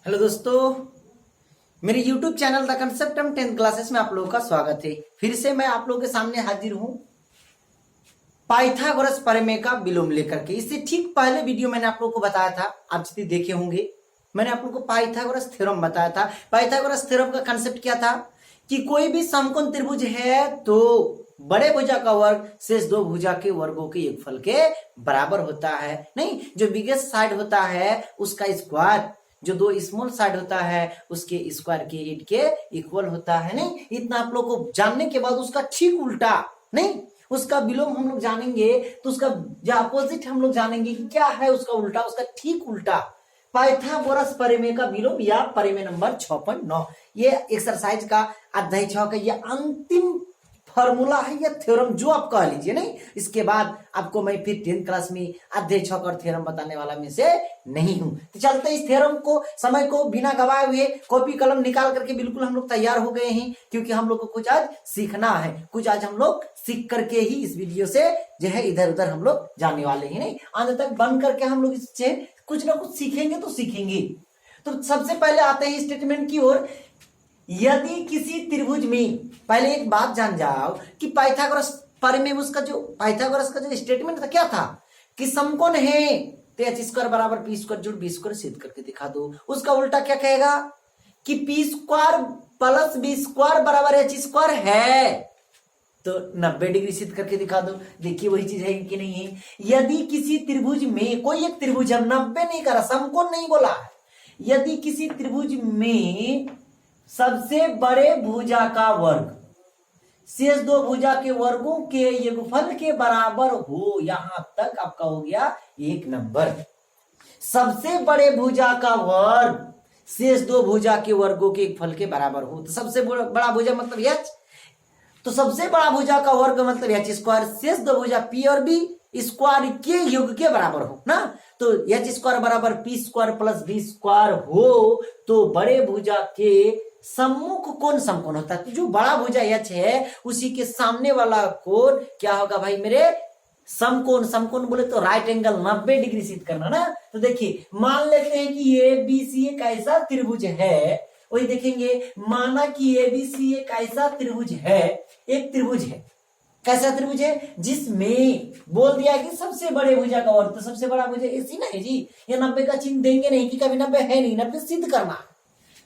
Hello दोस्तों, मेरे YouTube channel the concept 10th classes में आप लोगों का स्वागत है। फिर से मैं आप लोगों के सामने हाजिर हूं पाइथागोरस प्रमेय का विलोम लेकर के। इससे ठीक पहले वीडियो मैंने आप लोगों को बताया था, आप जितने देखे होंगे, मैंने आप लोगों को पाइथागोरस थ्योरम बताया था। पाइथागोरस थ्योरम का कंसेप्ट क्या था कि कोई भी समकोण त्रिभुज है तो बड़े भुजा का वर्ग शेष दो भुजा के वर्गों के योगफल के बराबर होता है। नहीं, जो बिगेस्ट साइड होता है उसका स्क्वायर, जो दो स्मॉल साइड होता है उसके स्क्वायर के एट के इक्वल होता है। नहीं, इतना आप लोग को जानने के बाद उसका ठीक उल्टा, नहीं उसका विलोम हम लोग जानेंगे तो उसका जो अपोजिट हम लोग जानेंगे कि क्या है उसका उल्टा, उसका ठीक उल्टा पाइथागोरस प्रमेय का विलोम या प्रमेय नंबर 6.9। ये एक्सरसाइज का अध्याय 6 का ये अंतिम फॉर्मूला है या थ्योरम जो आप कह लीजिए। नहीं, इसके बाद आपको मैं फिर 10th क्लास में अध्याय 6 का थ्योरम बताने वाला में से नहीं हूं। तो चलते इस थ्योरम को, समय को बिना गवाए हुए कॉपी कलम निकाल करके बिल्कुल हम लोग तैयार हो गए हैं, क्योंकि हम लोग को कुछ आज सीखना है। कुछ आज हम लोग सीख करके ही इस वीडियो से जो है इधर उधर हम लोग जाने वाले हैं। नहीं, अंत तक बन करके हम लोग इससे कुछ ना कुछ सीखेंगे तो सीखेंगे। तो सबसे पहले आते हैं स्टेटमेंट की ओर। यदि किसी त्रिभुज में, पहले एक बात जान जाओ कि पाइथागोरस प्रमेय में उसका जो पाइथागोरस का जो स्टेटमेंट था क्या था कि समकोण है तो एच स्क्वायर बराबर पी स्क्वायर जुड़ बी स्क्वायर सिद्ध करके दिखा दो। उसका उल्टा क्या कहेगा कि P square plus B square बराबर एच स्क्वायर है तो 90 डिग्री सिद्ध करके दिखा दो। देखिए वही चीज है कि नहीं है। यदि किसी त्रिभुज में, कोई एक त्रिभुज, हम 90 नहीं करा, समकोण नहीं बोला है, यदि किसी त्रिभुज में सबसे बड़े भुजा का वर्ग शेष दो भुजा के वर्गों के योगफल के बराबर हो, यहां तक आपका हो गया एक नंबर। सबसे बड़े भुजा का वर्ग शेष दो भुजा के वर्गों के योगफल के बराबर हो, तो सबसे बड़ा भुजा मतलब एच, तो सबसे बड़ा भुजा का वर्ग मतलब एच स्क्वायर, शेष दो भुजा पी और बी स्क्वायर के योग के बराबर हो ना। तो एच स्क्वायर बराबर P square plus B square हो तो बड़े भुजा के सम्मुख कोण समकोण होता है। तो जो बड़ा भुजा एच है उसी के सामने वाला कोण क्या होगा भाई मेरे, समकोण। समकोण बोले तो राइट एंगल 90 डिग्री सिद्ध करना ना। तो देखिए मान लेते हैं कि ए बी सी एक ऐसा त्रिभुज है, वही देखेंगे, माना कि ए बी सी एक ऐसा त्रिभुज है, एक त्रिभुज है, कैसा त्रिभुज है जिसमें बोल दिया कि सबसे बड़े भुजा का वर्ग, तो सबसे बड़ा भुजा एसी ना है जी, ये 90 का चिन्ह देंगे नहीं कि कभी 90 है नहीं, 90 सिद्ध करना।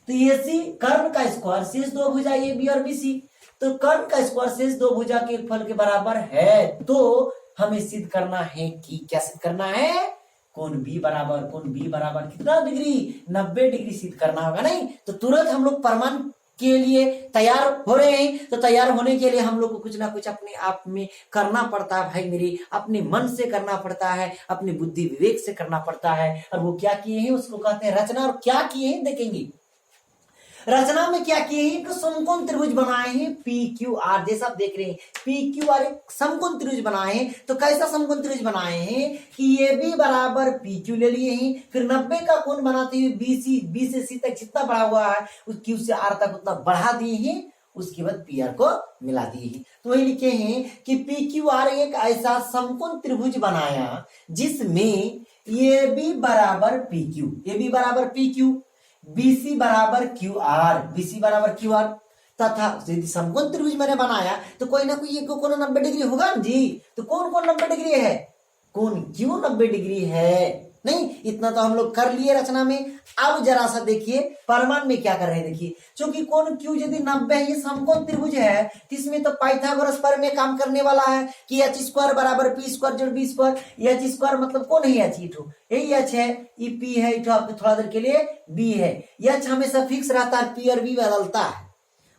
तो ये सी कर्ण का स्क्वायर शेष दो भुजा ए बी और बी सी, तो कर्ण का स्क्वायर शेष दो भुजा के फल के बराबर है, तो हमें सिद्ध करना है कि क्या सिद्ध करना है, कोण बी बराबर कितना डिग्री, 90 डिग्री सिद्ध करना होगा। नहीं तो तुरंत हम लोग प्रमाण के लिए तैयार हो रहे हैं। तो तैयार होने के लिए हम लोग को कुछ ना कुछ अपने आप में करना पड़ता है भाई मेरे, अपने मन से करना पड़ता है, अपने बुद्धि विवेक से करना पड़ता है। और वो क्या किए हैं उसको कहते हैं रचना। और क्या किए हैं देखेंगे, रचना में क्या किए हैं, तो समकोण त्रिभुज बनाए हैं पी क्यू आर, जैसा आप देख रहे हैं पी क्यू आर एक समकोण त्रिभुज बनाए हैं। तो कैसा समकोण त्रिभुज बनाए हैं कि ये बी बराबर पी क्यू ले लिए हैं, फिर 90 का कोण बनाते हुए बी से सी तक जितना बढ़ा हुआ है उस क्यू से आर तक उतना बढ़ा दिए हैं, उसके बाद पी आर को मिला दिए हैं। तो वही लिखे हैं कि पी क्यू आर एक ऐसा समकोण त्रिभुज बनाया जिसमें ये बी बराबर पी क्यू, ये बी बराबर पी क्यू, बीसी बराबर क्यू आर, बीसी बराबर क्यू आर, तथा यदि समकोण त्रिभुज मैंने बनाया तो कोई ना कोई एक कोण 90 डिग्री होगा ना जी। तो कौन कौन 90 डिग्री है, कौन क्यों 90 डिग्री है। नहीं, इतना तो हम लोग कर लिए रचना में। अब जरा सा देखिए प्रमाण में क्या कर रहे हैं। देखिए चूंकि कोण क्यू यदि 90 है, ये समकोण त्रिभुज है, इसमें तो पाइथागोरस प्रमेय काम करने वाला है कि एच स्क्वायर बराबर पी स्क्वायर जोड़ बी स्क्वायर। एच स्क्वायर मतलब कौन है एच, इठो यही एच है, ई पी है, इठो आपको थोड़ा देर के लिए बी है। एच हमेशा फिक्स रहता है, पी और बी बदलता है,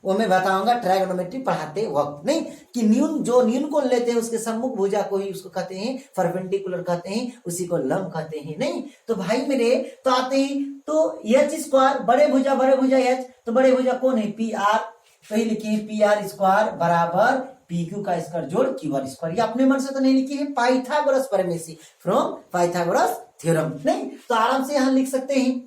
वो मैं बताऊंगा ट्रायगोनोमेट्री पढ़ाते वक्त। नहीं कि न्यून, जो न्यून कोण लेते हैं उसके सम्मुख भुजा को ही उसको कहते हैं परपेंडिकुलर कहते हैं, उसी को लंब कहते हैं। नहीं तो भाई मेरे तो आते हैं तो एच स्क्वायर बड़े भुजा एच, तो बड़े भुजा कौन है पी आर, तो ही लिखे पी आर स्क्वायर बराबर पी क्यू का स्क्वायर जोड़ क्यू आर स्क्वायर। ये अपने मन से तो नहीं लिखे हैं, पाइथागोरस प्रमेय से, फ्रॉम पाइथागोरस थ्योरम। नहीं तो आराम से यहां लिख सकते हैं।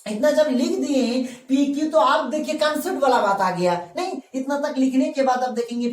इतना जब लिख दिए पी क्यू तो आप देखिए कंसेप्ट वाला बात आ गया। नहीं इतना तक लिखने के बाद आप देखेंगे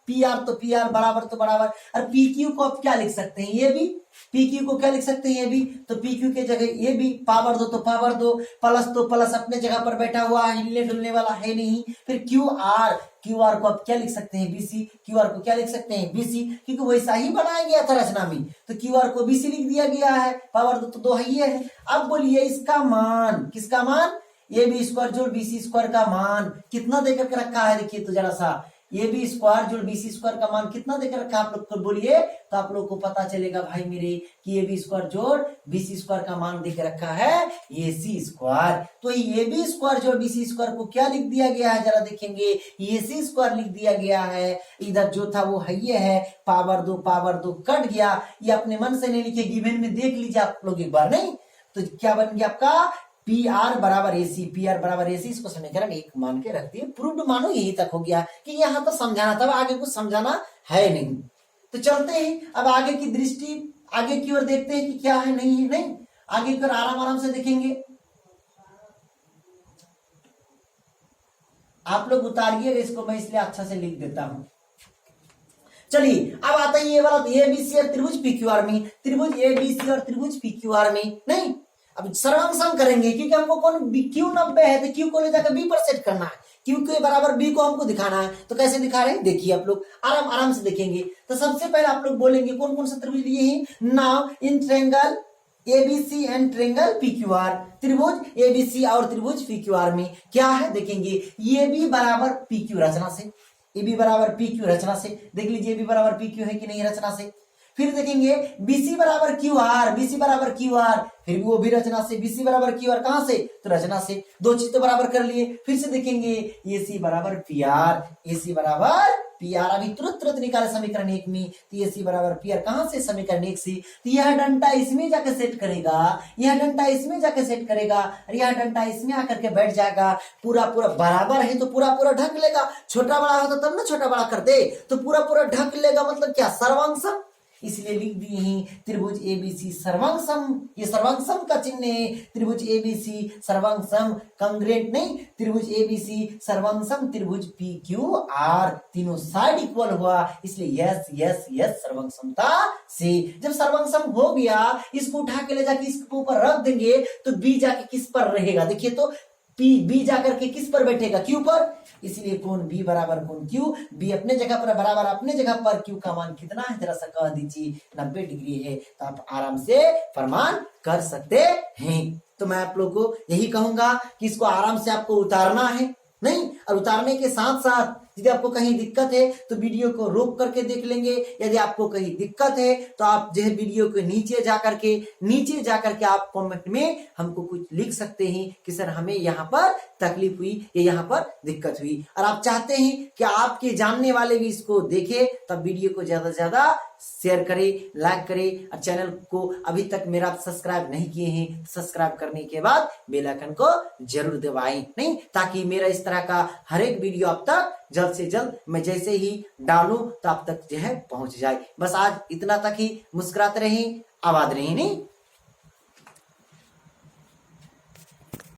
पी आर तो पी आर बराबर तो बराबर, और पी क्यू को आप क्या लिख सकते हैं, ये भी पी क्यू को क्या लिख सकते हैं, ये भी, तो पी क्यू के जगह ये भी, पावर दो तो पावर दो, प्लस तो प्लस अपने जगह पर बैठा हुआ है, हिलने डुलने वाला है नहीं। फिर क्यू आर, क्यू आर को आप क्या लिख सकते हैं, बीसी, क्यू आर को क्या लिख सकते हैं, बीसी, क्योंकि वैसा ही बनाया गया था रचना में, तो क्यू आर को बीसी लिख दिया गया है, पावर दो तो दो ही है। अब बोलिए इसका मान, किसका मान, ए बी स्क्वायर जोड़ बी सी स्क्वायर का मान कितना देकर के रखा है, देखिए तो जरा सा, ए बी स्क्वायर जोड़ बी सी स्क्वायर का मान कितना देकर रखा है आप लोग को बोलिए, तो आप लोग को पता चलेगा भाई मेरे कि ए बी स्क्वायर जोड़ बी सी स्क्वायर का मान देकर रखा है ए सी स्क्वायर। तो ए बी स्क्वायर जोड़ बी सी स्क्वायर को क्या लिख दिया गया है, जरा देखेंगे, ए सी स्क्वायर लिख दिया गया है। इधर जो था वो है, पावर दो कट गया, ये अपने मन से नहीं लिखे, गिवन में देख लीजिए आप लोग एक बार, नहीं तो क्या बन गया आपका पी आर बराबर एसी, पी आर बराबर एसी, इसको समीकरण एक मान के रख दिए, प्रूव्ड मानो, यही तक हो गया कि यहाँ तो समझाना था, आगे कुछ समझाना है नहीं। तो चलते हैं अब आगे की दृष्टि, आगे की ओर देखते हैं कि क्या है नहीं है, नहीं आगे की ओर आराम आराम से देखेंगे। आप लोग उतारिएगा इसको, मैं इसलिए अच्छा से लिख देता हूं। चलिए अब आता है ये वाला, एबीसी और त्रिभुज पीक्यूआर में, त्रिभुज एबीसी और त्रिभुज पीक्यूआर में, नहीं अब सर्वांग करेंगे, क्योंकि हमको कौन क्यू 90 है, तो क्यू को ले जाकर बी पर सेट करना है, क्यू के बराबर बी को हमको दिखाना है। तो कैसे दिखा रहे हैं, देखिए आप लोग आराम आराम से देखेंगे। तो सबसे पहले आप लोग बोलेंगे कौन कौन सा त्रिभुज लिए हैं, now in triangle ABC and triangle PQR, त्रिभुज एबीसी और त्रिभुज पीक्यूआर में क्या है देखेंगे, ये बी बराबर पीक्यू रचना से, ए बी बराबर पीक्यू रचना से, देख लीजिए ए बी बराबर पीक्यू है कि नहीं रचना से। फिर देखेंगे बीसी बराबर क्यू आर, बीसी बराबर क्यू आर, फिर वो भी रचना से, बीसी बराबर क्यू आर कहां से, तो रचना से, दो चीज तो बराबर कर लिए। फिर से देखेंगे एसी बराबर पी आर, एसी बराबर पी आर, अभी तुरंत तुरंत निकाले समीकरण एक में, तो एसी बराबर पी आर कहां से, समीकरण एक से, तो यह डंडा इसमें जाकर सेट करेगा, यह डंडा इसमें जाकर सेट करेगा, और यह डंडा इसमें आकर के बैठ जाएगा, पूरा पूरा बराबर है तो पूरा पूरा ढक लेगा, छोटा बड़ा होता तब ना छोटा बड़ा कर दे, तो पूरा पूरा ढक लेगा, मतलब क्या सर्वांग, इसलिए लिख दिए हैं त्रिभुज एबीसी सर्वांग, ये सर्वांग का चिन्ह है, त्रिभुज एबीसी सर्वांग कंग्रेंट नहीं, त्रिभुज एबीसी सर्वांग त्रिभुज पी क्यू आर, तीनों साइड इक्वल हुआ, इसलिए यस यस यस सर्वांगता से। जब सर्वांग हो गया, इसको उठा के ले जाके इसके ऊपर रख देंगे, तो बी जाके किस पर रहेगा, देखिए तो बी जाकर के किस पर बैठेगा, क्यू पर, इसलिए कौन बी बराबर कौन क्यू, बी अपने जगह पर बराबर अपने जगह पर, क्यू का मान कितना है जरा सा कह दीजिए, 90 डिग्री है, तो आप आराम से प्रमाण कर सकते हैं। तो मैं आप लोग को यही कहूंगा कि इसको आराम से आपको उतारना है, नहीं, और उतारने के साथ साथ यदि आपको कहीं दिक्कत है तो वीडियो को रोक करके देख लेंगे, यदि आपको कहीं दिक्कत है तो आप जो है वीडियो के नीचे जाकर के आप कमेंट में हमको कुछ लिख सकते हैं कि सर हमें यहाँ पर तकलीफ हुई या यहाँ पर दिक्कत हुई, और आप चाहते हैं कि आपके जानने वाले भी इसको देखें, तब वीडियो को ज्यादा से ज्यादा शेयर करें, लाइक करें, और चैनल को अभी तक मेरा सब्सक्राइब नहीं किए हैं, सब्सक्राइब करने के बाद बेल आइकन को जरूर दबाएं, नहीं, ताकि मेरा इस तरह का हर एक वीडियो आप तक जल्द से जल्द मैं जैसे ही डालूं तो आप तक जो है पहुंच जाए। बस आज इतना तक ही, मुस्कुराते रहें, आबाद रहें, नहीं।